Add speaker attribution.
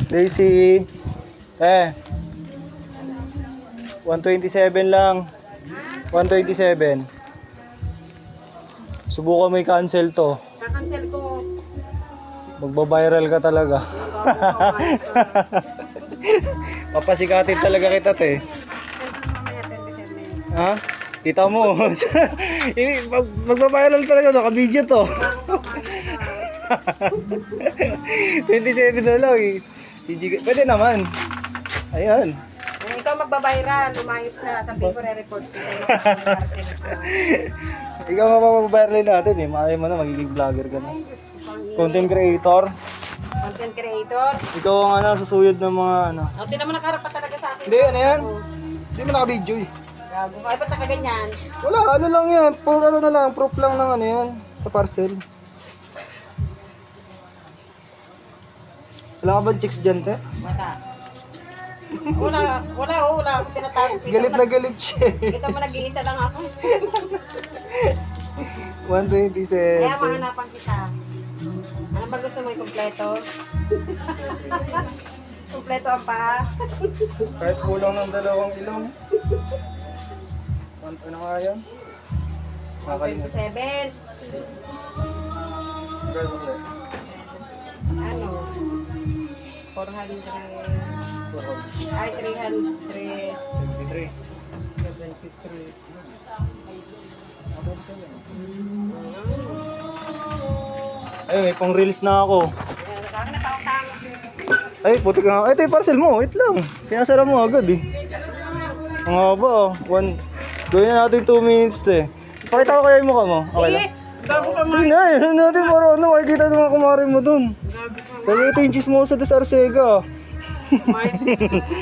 Speaker 1: Daisy. 127 lang. 127. Subukan mo i-cancel to.
Speaker 2: Kakancel ko.
Speaker 1: Magbabiral ka talaga. Papasikatin talaga kita, te.
Speaker 2: Mamaya 27.
Speaker 1: Ha? Kita mo. Magbabiral talaga, naka-video to. 27 na lang eh. Pwede naman. Ayan.
Speaker 2: Kung ikaw magbabayran, lumayos ka. Sabihin ko re-report ko.
Speaker 1: Ikaw mapapabiral natin eh. Makaya mo na, magiging vlogger ka na. Content creator.
Speaker 2: Content creator.
Speaker 1: Ikaw ang susuyod ng mga
Speaker 2: O, di naman nakarap pa talaga sa akin.
Speaker 1: Hindi, ano yan? Hindi mo naka-video eh.
Speaker 2: Gago ka. Ay, ba't nakaganyan?
Speaker 1: Wala, ano lang yan. Proof lang ng ano yan. Sa parcel. Wala ka ba chicks dyan, te?
Speaker 2: Wala. Wala akong tinatawag.
Speaker 1: Galit na galit siya eh.
Speaker 2: Kita mo, nag-iisa lang ako.
Speaker 1: 127.
Speaker 2: Kaya mahanapan kita. Ano ba gusto mo i-kompleto? Kompleto ang paa.
Speaker 1: Kahit kulang ng 2 ilong. Ano nga yan? Nakalimutan.
Speaker 2: 27. Ano? 400. Ay, 300.
Speaker 1: 73.
Speaker 2: 73.
Speaker 1: Ayun, may pang reels na ako.
Speaker 2: Nakaka na pautang.
Speaker 1: Ay, puti ka nga. Ito yung parcel mo. Wait lang. Sinasara mo agad eh. Ang haba oh. Gawin na natin 2 minutes eh. Pakita ko kaya yung mukha mo. Okay lang.
Speaker 2: Gago ka
Speaker 1: Sige na, yun natin para ano. Makikita ng mga kumari mo dun. Sabi ito yung chismosa de Sarcega.